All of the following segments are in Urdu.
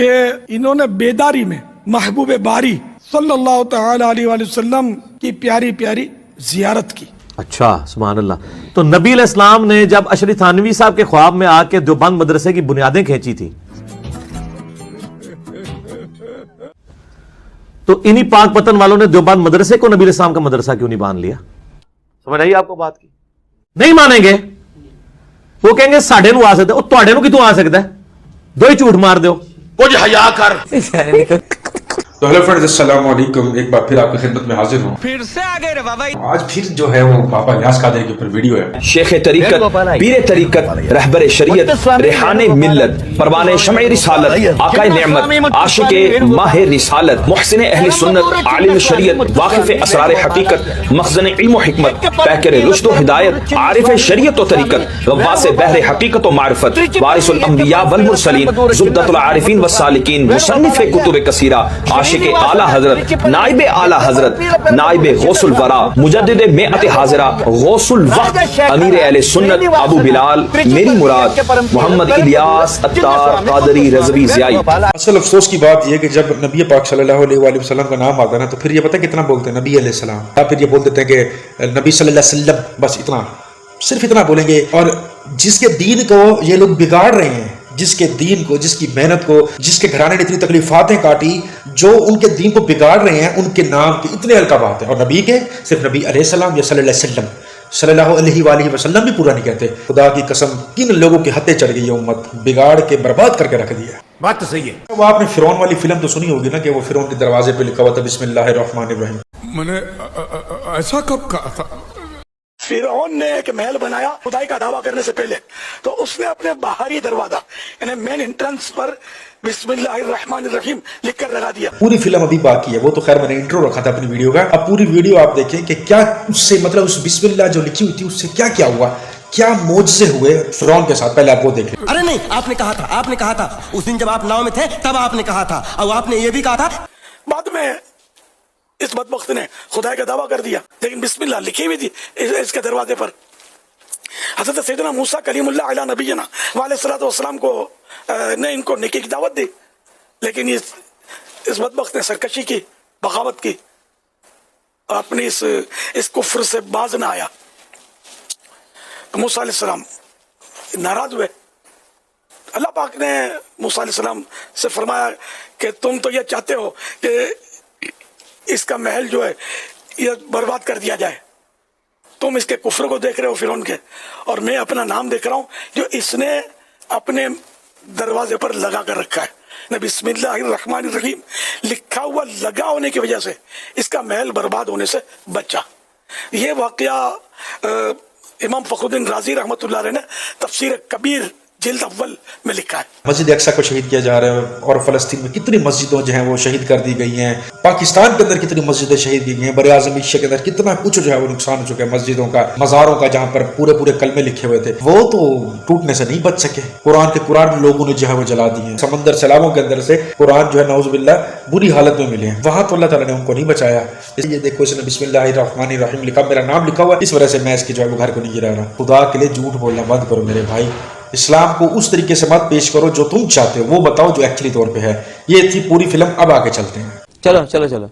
کہ انہوں نے بیداری میں محبوب باری صلی اللہ تعالی علیہ وآلہ وسلم کی پیاری پیاری زیارت کی۔ اچھا، سبحان اللہ۔ تو نبی علیہ السلام نے جب اشرف تھانوی صاحب کے خواب میں آ کے دیوبند مدرسے کی بنیادیں کھینچی تھی، تو انہی پاک پتن والوں نے دیوبند مدرسے کو نبی علیہ السلام کا مدرسہ کیوں نہیں مان لیا؟ سمجھ آئی آپ کو بات کی؟ نہیں مانیں گے، وہ کہیں گے ساڈے نو آ سکتا ہے، وہ تواڈے نو کتوں آ سکتا ہے؟ دو ہی جھوٹ مار دیو، کچھ حیا کر۔ تو ہیلو فرینڈز، السلام علیکم، ایک بار پھر آپ کی خدمت میں حاضر ہوں۔ پھر سے آگے رہا بھائی، آج پھر جو ہے وہ بابا نیاز قادری کے اوپر ویڈیو ہے۔ شیخ طریقت، پیر طریقت، رہبر شریعت، ریحان ملت، پروان شمع رسالت، آقا نعمت، عاشق ماہ رسالت، محسن اہل سنت، عالم شریعت، واقف اسرار حقیقت، مخزن علم و حکمت، پیکر رشد و ہدایت، عارف شریعت و طریقت، غواص بحر حقیقت و معرفت، وارث الانبیاء والمرسلین، زبدۃ العارفین والسالکین، مصنف کتب کثیرہ، عاشق اعلی حضرت، نائب اعلی حضرت، نائب غوث الورا، مجدد میعت حاضرہ، غوث الوقت، امیر اہل سنت، ابو بلال، میری مراد، محمد الیاس عطار قادری رضوی ضیائی۔ اصل افسوس کی بات یہ کہ جب نبی پاک صلی اللہ علیہ وآلہ وسلم کا نام آتا ہے نا، تو پھر یہ پتہ کتنا بولتے ہیں نبی علیہ السلام، یا پھر یہ بول دیتے ہیں کہ نبی صلی اللہ علیہ وسلم، بس اتنا، صرف اتنا بولیں گے۔ اور جس کے دین کو یہ لوگ بگاڑ رہے ہیں، جس کے دین کو، جس کی محنت کو، جس کے گھرانے نے اتنی تکلیفاتیں کاٹی، جو ان کے دین کو بگاڑ رہے ہیں، ان کے نام کی اتنے القابات ہیں، اور نبی کے صرف نبی علیہ السلام یا صلی اللہ علیہ وسلم، صلی اللہ علیہ وآلہ وسلم بھی پورا نہیں کہتے۔ خدا کی قسم کن لوگوں کے ہتھے چڑھ گئی یہ امت، بگاڑ کے برباد کر کے رکھ دیا۔ بات تو صحیح ہے۔ وہ آپ نے فرعون والی فلم تو سنی ہوگی نا، کہ وہ فرعون کے دروازے پہ لکھا ہوا تھا بسم اللہ الرحمن الرحیم۔ میں نے ایسا کب کہا تھا؟ فرعون نے ایک محل بنایا خدائی کا دعویٰ کرنے سے پہلے، تو اس نے اپنے باہری دروازہ یعنی مین انٹرنس پر بسم اللہ الرحمن الرحیم لکھ کر لگا دیا۔ پوری فلم ابھی باقی ہے، وہ تو خیر میں نے انٹرو رکھا تھا اپنی ویڈیو کا، اب پوری ویڈیو آپ دیکھیں کہ کیا اس سے، مطلب اس بسم اللہ جو لکھی ہوئی تھی اس سے کیا کیا ہوا، کیا معجزے ہوئے فرعون کے ساتھ۔ پہلے آپ وہ دیکھیں۔ ارے نہیں، آپ نے کہا تھا اس دن جب آپ ناؤ میں تھے تب آپ نے کہا تھا، اور آپ نے یہ بھی کہا تھا بعد میں اس بدبخت نے خدا کا دعویٰ کر دیا، لیکن بسم اللہ لکھی ہوئی تھی اس کے دروازے پر۔ حضرت سیدنا موسیٰ کلیم اللہ علیہ نبینا وعلیہ الصلوۃ والسلام کو نے ان کو نیکی کی دعوت دی، لیکن اس بدبخت نے سرکشی کی، بغاوت کی، اپنی اس کفر سے باز نہ آیا۔ موسیٰ علیہ السلام ناراض ہوئے۔ اللہ پاک نے موسیٰ علیہ السلام سے فرمایا کہ تم تو یہ چاہتے ہو کہ اس کا محل جو ہے یہ برباد کر دیا جائے، تم اس کے کفر کو دیکھ رہے ہو فرعون کے، اور میں اپنا نام دیکھ رہا ہوں جو اس نے اپنے دروازے پر لگا کر رکھا ہے، بسم اللہ الرحمن الرحیم لکھا ہوا لگا ہونے کی وجہ سے اس کا محل برباد ہونے سے بچا۔ یہ واقعہ امام فخر الدین رازی رحمۃ اللہ علیہ نے تفسیر کبیر جلد اول میں لکھا ہے۔ مسجد اقصیٰ کو شہید کیا جا رہا ہے، اور فلسطین میں کتنی مسجدوں جو ہیں وہ شہید کر دی گئی ہیں، پاکستان کے اندر کتنی مسجدیں شہید کی گئی ہیں، بر اعظم ایشیا کے اندر کتنا کچھ جو ہے وہ نقصان ہو چکا ہے مسجدوں کا، مزاروں کا، جہاں پر پورے پورے کلمے لکھے ہوئے تھے، وہ تو ٹوٹنے سے نہیں بچ سکے۔ قرآن لوگوں نے جو ہے وہ جلا دی ہیں، سمندر سیلابوں کے اندر سے قرآن جو ہے نعوذ باللہ بری حالت میں ملے ہیں، وہاں تو اللہ تعالیٰ نے ان کو نہیں بچایا۔ اس لیے دیکھو اس نے بسم اللہ الرحمن الرحیم لکھا، میرا نام لکھا ہوا، اس وجہ سے میں اس کے جو ہے وہ گھر کو نہیں گرا رہا۔ خدا کے لیے جھوٹ بولنا بند کرو میرے بھائی، اسلام کو اس طریقے سے مت پیش کرو جو تم چاہتے ہو، وہ بتاؤ جو ایکچولی طور پہ ہے۔ یہ تھی پوری فلم، اب آگے چلتے ہیں۔ چلو چلو چلو۔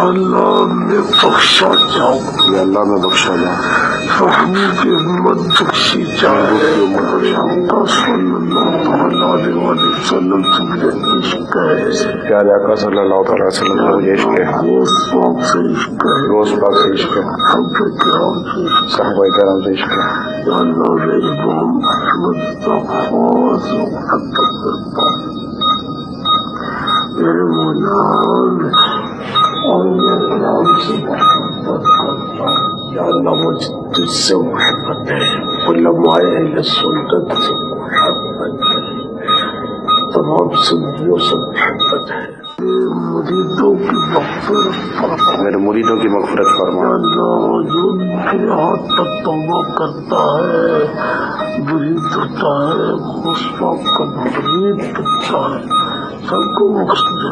اللہ میں بخشا جاؤ، اللہ میں بخشا جاؤ، فہمی کی امت بخشی جائے، صلی اللہ علیہ وسلم سے مجھے عشق ہے، پیارے آقا صلی اللہ تعالیٰ علیہ وسلم سے مجھے عشق ہے، روز پاک سے عشق ہے، روز پاک سے عشق ہے، صحابہ کرام سے عشق ہے۔ اللہ میرے محمد کا خاص محبت کرتا ہوں، میرے مولا اور یہ نام سے محبت کرتا ہوں، یا اللہ مجھ تجھ سے محبت ہے، علماء اہل سنت سے محبت ہے، تمام سنیوں سے محبت ہے۔ مریدوں کی مغفرت فرما، میرے مریدوں کی مغفرت فرما۔ اللہ جو میرے ہاتھ تک توبہ کرتا ہے، مرید ہوتا ہے، مصطفیٰ کا مرید بنتا ہے، سب کو بخش دے۔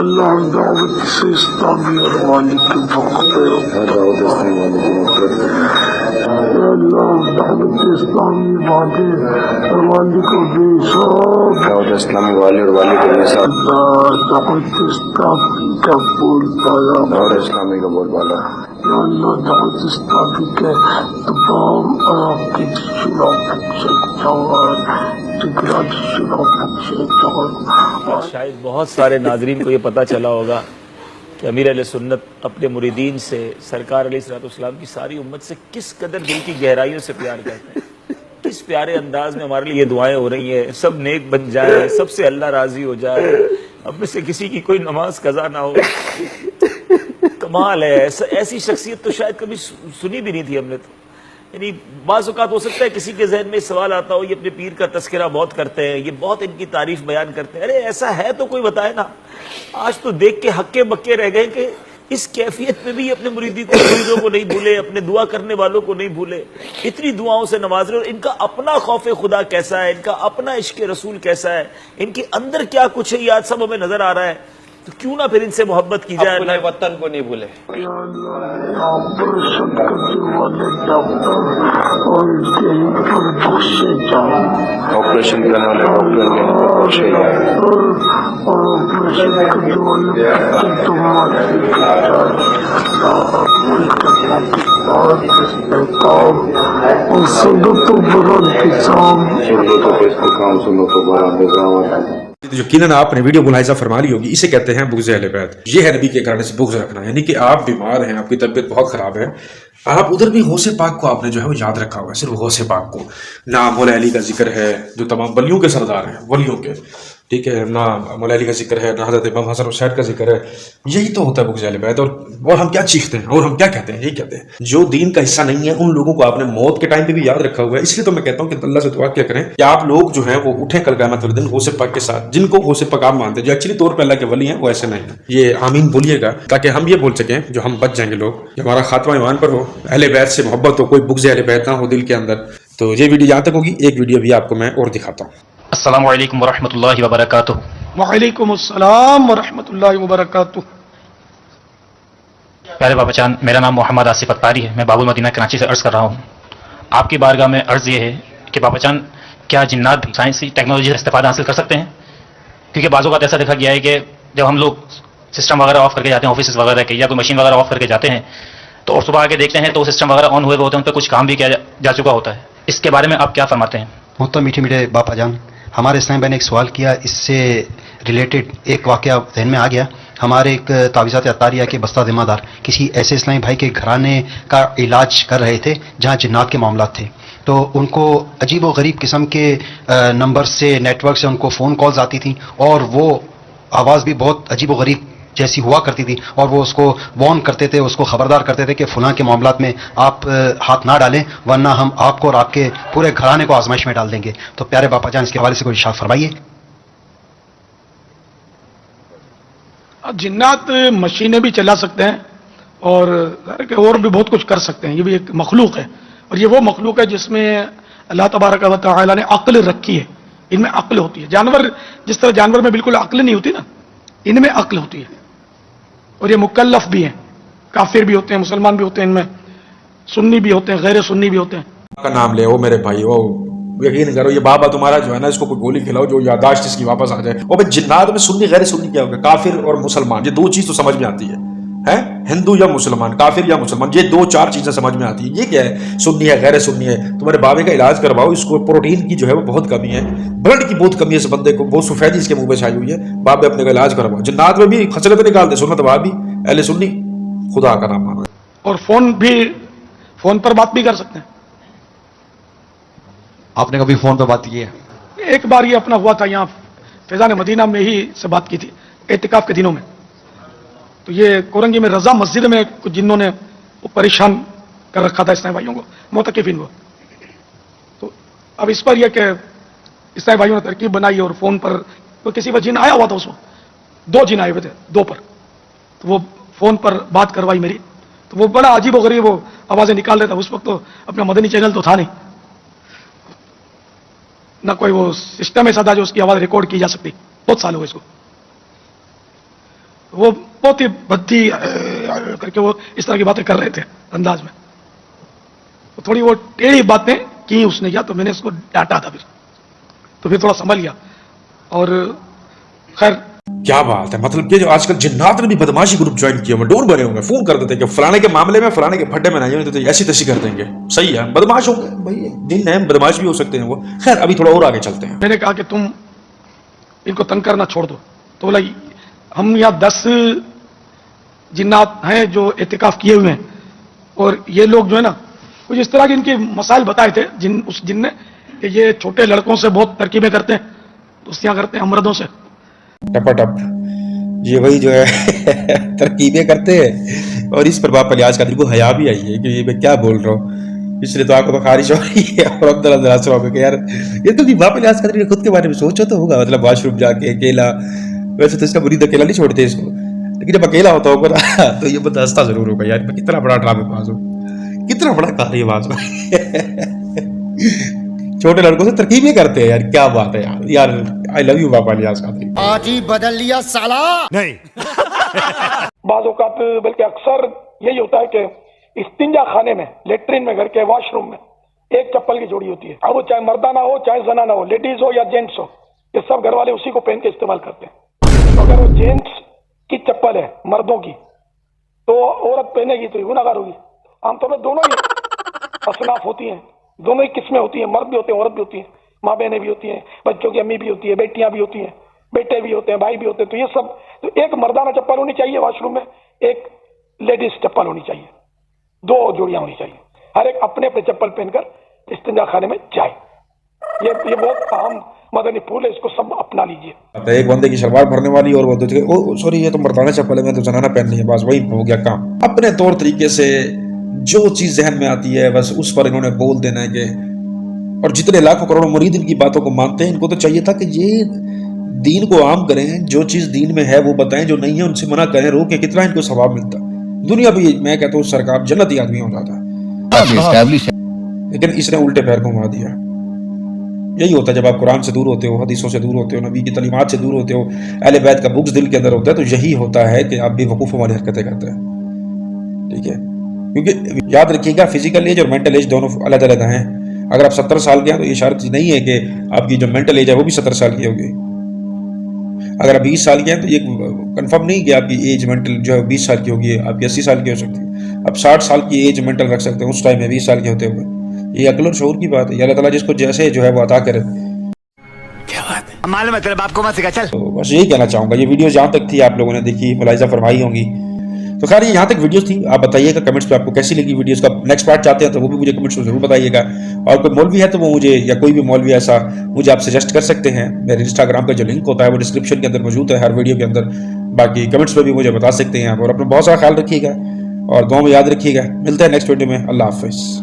اللہ دعوت سے اسلامی اور والی کی وقت دعوت اسلامی اللہ دعوت اسلامی والے اور والی کو بے شک دعوت اسلامی والے اور والی کو بے شک دعوت اسلامی کا بول بالا دعوت اسلامی کا بول بالا اللہ دعوت اسلامی کے تمام کی شاید بہت سارے ناظرین کو یہ پتہ چلا ہوگا کہ امیر اہل سنت اپنے مریدین سے، سرکار علیہ السلام کی ساری امت سے کس قدر دل کی گہرائیوں سے پیار کرتے ہیں، کس پیارے انداز میں ہمارے لیے دعائیں ہو رہی ہیں، سب نیک بن جائے، سب سے اللہ راضی ہو جائے، اب میں سے کسی کی کوئی نماز قضا نہ ہو۔ کمال ہے، ایسی شخصیت تو شاید کبھی سنی بھی نہیں تھی ہم نے تو۔ یعنی بعض اوقات ہو سکتا ہے کسی کے ذہن میں سوال آتا ہو، یہ اپنے پیر کا تذکرہ بہت کرتے ہیں، یہ بہت ان کی تعریف بیان کرتے ہیں، ارے ایسا ہے تو کوئی بتائے نا۔ آج تو دیکھ کے ہکے بکے رہ گئے کہ اس کیفیت میں بھی اپنے مریدوں کو نہیں بھولے، اپنے دعا کرنے والوں کو نہیں بھولے، اتنی دعاؤں سے نواز رہے، اور ان کا اپنا خوف خدا کیسا ہے، ان کا اپنا عشق رسول کیسا ہے، ان کے اندر کیا کچھ ہے، یہ آج سب ہمیں نظر آ رہا ہے۔ تو کیوں نہ پھر ان سے محبت کی جائے، اپنے وطن کو نہیں بھولے۔ آپریشن کرنے والے ڈاکٹر اور آپریشن کرنے والے ڈاکٹر کے بخشے جائے اور آپریشن کرنے والے جو یقیناً آپ نے ویڈیو ملاحظہ فرما لی ہوگی، اسے کہتے ہیں بغض اہل بیت۔ یہ ہے نبی کے گھرانے سے بغض رکھنا، یعنی کہ آپ بیمار ہیں، آپ کی طبیعت بہت خراب ہے، آپ ادھر بھی غوث پاک کو آپ نے جو ہے وہ یاد رکھا ہوا ہے، صرف غوث پاک کو۔ نہ مولا علی کا ذکر ہے جو تمام ولیوں کے سردار ہیں، ولیوں کے، ٹھیک ہے، نہ مولا علی کا ذکر ہے، نہ حضرت امام حسن حسین کا ذکر ہے۔ یہی تو ہوتا ہے بغض اہل بیت۔ اور ہم کیا چیختے ہیں اور ہم کیا کہتے ہیں؟ یہی کہتے ہیں جو دین کا حصہ نہیں ہے ان لوگوں کو آپ نے موت کے ٹائم پہ بھی یاد رکھا ہوا ہے۔ اس لیے تو میں کہتا ہوں کہ اللہ سے دعا کیا کریں کہ آپ لوگ جو ہیں وہ اٹھیں کل قیامت والے دن غوث پاک کے ساتھ، جن کو غوث پاک آپ مانتے ہیں، جو ایکچولی طور پہ اللہ کے ولی ہیں، وہ ایسے نہیں ہیں۔ یہ آمین بولیے گا تاکہ ہم یہ بول سکیں، جو ہم بچ جائیں گے لوگ، کہ ہمارا خاتمہ ایمان پر ہو، اہل بیت سے محبت ہو، کوئی بغض اہل بیت نہ ہو دل کے اندر۔ تو یہ ویڈیو یہاں تک ہوگی، ایک ویڈیو بھی آپ کو میں اور دکھاتا ہوں۔ السلام علیکم ورحمۃ اللہ وبرکاتہ۔ وعلیکم السلام ورحمۃ اللہ وبرکاتہ۔ پیارے بابا جان، میرا نام محمد آصف اتاری ہے، میں باب المدینہ کراچی سے عرض کر رہا ہوں۔ آپ کی بارگاہ میں عرض یہ ہے کہ بابا جان، کیا جنات بھی سائنسی ٹیکنالوجی سے استفادہ حاصل کر سکتے ہیں؟ کیونکہ بعض اوقات ایسا دیکھا گیا ہے کہ جب ہم لوگ سسٹم وغیرہ آف کر کے جاتے ہیں، آفیسز وغیرہ کے، یا کوئی مشین وغیرہ آف کر کے جاتے ہیں، تو اور صبح آ کے دیکھتے ہیں تو سسٹم وغیرہ آن ہوئے ہوتے ہیں، ان پہ کچھ کام بھی کیا جا چکا ہوتا ہے۔ اس کے بارے میں آپ کیا فرماتے ہیں؟ محترم میٹھے میٹھے باپا جان، ہمارے اسلام بھائی نے ایک سوال کیا، اس سے ریلیٹڈ ایک واقعہ ذہن میں آ گیا۔ ہمارے ایک تعویذات عطاریہ کے بستہ ذمہ دار کسی ایسے اسلامی بھائی کے گھرانے کا علاج کر رہے تھے جہاں جنات کے معاملات تھے، تو ان کو عجیب و غریب قسم کے نمبر سے، نیٹ ورک سے ان کو فون کالز آتی تھیں، اور وہ آواز بھی بہت عجیب و غریب جیسی ہوا کرتی تھی، اور وہ اس کو وارن کرتے تھے، اس کو خبردار کرتے تھے کہ فلاں کے معاملات میں آپ ہاتھ نہ ڈالیں ورنہ ہم آپ کو اور آپ کے پورے گھرانے کو آزمائش میں ڈال دیں گے۔ تو پیارے باپا جان، اس کے حوالے سے کوئی ارشاد فرمائیے۔ جنات مشینیں بھی چلا سکتے ہیں اور بھی بہت کچھ کر سکتے ہیں، یہ بھی ایک مخلوق ہے، اور یہ وہ مخلوق ہے جس میں اللہ تبارک و تعالی نے عقل رکھی ہے، ان میں عقل ہوتی ہے۔ جانور جس طرح جانور میں بالکل عقل نہیں ہوتی نا، ان میں عقل ہوتی ہے، اور یہ مکلف بھی ہیں، کافر بھی ہوتے ہیں، مسلمان بھی ہوتے ہیں، ان میں سنی بھی ہوتے ہیں، غیر سنی بھی ہوتے ہیں۔ کا نام لے، وہ میرے بھائی، وہ یقین کرو یہ بابا تمہارا جو ہے نا، اس کو کوئی گولی کھلاؤ جو یادداشت اس کی واپس آ جائے۔ اور بھائی جنات میں سنی غیر سنی کیا ہوگا؟ کافر اور مسلمان، یہ دو چیز تو سمجھ میں آتی ہے، ہے ہندو یا مسلمان, کافر یا مسلمان, یہ 2-4 چیزیں سمجھ میں آتی ہیں. یہ کیا ہے, سنی ہے غیر سنی ہے, تمہارے بابے کا علاج کرواؤ, اس کو پروٹین کی جو ہے وہ بہت کمی ہے, بلڈ کی بہت کمی ہے اس بندے کو, بہت سفیدی اس کے منہ پہ چھائی ہوئی ہے, بابے اپنے کا علاج کرواؤ. جنات میں بھی خصلتیں نکال دے, سنت وہابی, اہل سنی, خدا کا نام مانو. اور فون پر بات بھی کر سکتے ہیں. آپ نے کبھی فون پہ بات کی ہے؟ ایک بار یہ اپنا ہوا تھا یہاں فیضان مدینہ میں ہی سے بات کی تھی اعتکاف کے دنوں میں. تو یہ کورنگی میں رضا مسجد میں کچھ جنوں نے وہ پریشان کر رکھا تھا اسلامی بھائیوں کو, معتکفین کو. تو اب اس پر یہ کہ اسلامی بھائیوں نے ترکیب بنائی اور فون پر تو کسی پر جن آیا ہوا تھا, اس وقت 2 جن آئے ہوئے تھے 2 پر, تو وہ فون پر بات کروائی میری. تو وہ بڑا عجیب و غریب وہ آوازیں نکال رہا تھا. اس وقت تو اپنا مدنی چینل تو تھا نہیں, نہ کوئی وہ سسٹم ایسا تھا جو اس کی آواز ریکارڈ کی جا سکتی. بہت سال ہوئے اس کو. وہ بہت ہی بدھی کر کے وہ اس طرح کی باتیں کر رہے تھے انداز میں. تو تھوڑی وہ ٹیڑھی باتیں کی اس نے کیا, تو میں نے اس کو ڈانٹا تھا. تو پھر تھوڑا سنبھل گیا. اور خیر کیا بات ہے, مطلب کہ جو آج کل جنات نے بھی بدماشی گروپ جوائن کیا ہوئے, ڈون بنے ہوں گے, فون کر دیتے کہ فلانے کے معاملے میں فلانے کے پھڈے میں نہیں, تو ایسی تیسی کر دیں گے. صحیح ہے, بدماش ہوں گے بھائی, جن ہیں بدماش بھی ہو سکتے ہیں وہ. خیر ابھی تھوڑا اور آگے چلتے ہیں. میں نے کہا کہ تم ان کو تنگ کرنا چھوڑ دو. تو بولا ہم یہاں 10 جنات ہیں جو اعتکاف کیے ہوئے ہیں, اور یہ لوگ جو ہے نا کچھ اس طرح کے ان کے مسائل بتائے تھے اس جن نے, کہ یہ چھوٹے لڑکوں سے بہت ترکیبیں کرتے ہیں, دوستیاں کرتے ہیں مردوں سے. ٹپا ٹپ, یہ وہی جو ہے ترکیبیں کرتے ہیں, اور اس پر باپ الیاس قادری کو حیا بھی آئی ہے کہ یہ میں کیا بول رہا ہوں, اس لیے تو آپ کو خارش ہو رہی ہے. اور عبداللہ دراصل ہو کہ یار یہ تو بھی باپ الیاس قادری نے خود کے بارے میں سوچا تو ہوگا, مطلب واش روم جا کے اکیلا. ویسے تو اس کا مرید اکیلا نہیں چھوڑتے اس کو, لیکن جب اکیلا ہوتا ہوگا تو یہ بندہ ہنستا ضرور ہوگا, یار میں کتنا بڑا ڈرامے باز ہوں, کتنا بڑا کہانی باز ہوں. چھوٹے لڑکوں سے ترکیبیں کرتے ہیں یار, کیا بات ہے یار. یار آئی لو یو باپ الیاس قادری. آج ہی بدل لیا سالا. نہیں بعض اوقات بلکہ اکثر یہی ہوتا ہے کہ استنجا خانے میں, لیٹرین میں, گھر کے واش روم میں ایک چپل کی جوڑی ہوتی ہے. اب وہ چاہے مردانہ ہو چاہے زنانہ ہو, لیڈیز ہو یا جینٹس ہو, یہ سب گھر والے اسی کو پہن کے استعمال کرتے ہیں. تو اگر وہ جینٹس کی چپل ہے مردوں کی, تو عورت پہنے گی تو یہ گناہگار ہوگی. عام طور پر دونوں ہی اصناف ہوتی ہیں, دونوں ہی قسمیں ہوتی ہیں, مرد بھی ہوتے ہیں عورت بھی ہوتی ہیں, ماں بہنیں بھی ہوتی ہیں, بچوں کی امی بھی ہوتی ہے, بیٹیاں بھی ہوتی ہیں, بیٹے بھی ہوتے ہیں, بھائی بھی ہوتے ہیں. تو یہ سب, تو ایک مردانہ چپل ہونی چاہیے واش روم میں, ایک لیڈیز چپل ہونی چاہیے, 2 جوڑیاں ہونی چاہیے. ہر ایک اپنے اپنے چپل پہن کر استنجا خانے میں جائے. یہ بہت اہم مدنی پھول ہے, اس کو سب اپنا لیجیے. ایک بندے کی شلوار بھرنے والی اور وہ دوسرے, سوری یہ تو مردانہ چپل ہے, میں تو زنانہ پہننی ہے, بس وہی ہو گیا کام. اپنے طور طریقے سے جو چیز ذہن میں آتی ہے بس اس پر انہوں نے بول دینا ہے کہ, اور جتنے لاکھوں کروڑوں مرید ان کی باتوں کو مانتے ہیں, ان کو تو چاہیے تھا کہ یہ دین کو عام کریں, جو چیز دین میں ہے وہ بتائیں, جو نہیں ہے ان سے منع کریں, روکیں. کتنا ان کو ثواب ملتا دنیا بھی, میں کہتا ہوں سرکار جنتی آدمی ہو جاتا, لیکن اس نے الٹے پیر کو گھما دیا. یہی ہوتا ہے جب آپ قرآن سے دور ہوتے ہو, حدیثوں سے دور ہوتے ہو, نبی کی تعلیمات سے دور ہوتے ہو, اہل بیت کا بغض دل کے اندر ہوتا ہے, تو یہی ہوتا ہے کہ آپ بے وقوفوں والی حرکتیں کرتے ہیں. ٹھیک ہے, کیونکہ یاد رکھیے گا فزیکل ایج اور مینٹل ایج دونوں الگ الگ ہیں. اگر آپ 70 سال کے ہیں تو یہ شرط نہیں ہے کہ آپ کی جو مینٹل ایج ہے وہ بھی 70 سال کی ہوگی. اگر آپ 20 سال کے ہیں تو یہ کنفرم نہیں کہ آپ کی ایج مینٹل جو ہے 20 سال کی ہوگی, آپ کی 80 سال کی ہو سکتی ہے. آپ 60 سال کی ایج مینٹل رکھ سکتے ہیں اس ٹائم میں 20 سال کے ہوتے ہوئے. یہ عقل اور شعور کی بات ہے. اللہ تعالیٰ جس کو جیسے جو ہے وہ عطا کرے. کیا بات ہے, معلوم ہے تیرے باپ کو مت سکھا. چل تو بس یہی کہنا چاہوں گا. یہ ویڈیو جہاں تک تھی آپ لوگوں نے دیکھی, ملاحظہ فرمائی ہوں گی. تو خیر یہ یہاں تک ویڈیوز تھی. آپ بتائیے گا کمنٹس پہ آپ کو کیسی لگی ویڈیوز کا. نیکسٹ پارٹ چاہتے ہیں تو وہ بھی مجھے کمنٹس میں ضرور بتائیے گا. اور کوئی مولوی ہے تو وہ مجھے, یا کوئی بھی مولوی ایسا مجھے آپ سجیسٹ کر سکتے ہیں. میرے انسٹاگرام کا جو لنک ہوتا ہے وہ ڈسکرپشن کے اندر موجود ہے ہر ویڈیو کے اندر. باقی کمنٹس پہ بھی مجھے بتا سکتے ہیں آپ. اور اپنا بہت سارا خیال رکھیے گا اور دعاؤں میں یاد رکھیے گا. ملتے ہیں نیکسٹ ویڈیو میں. اللہ حافظ.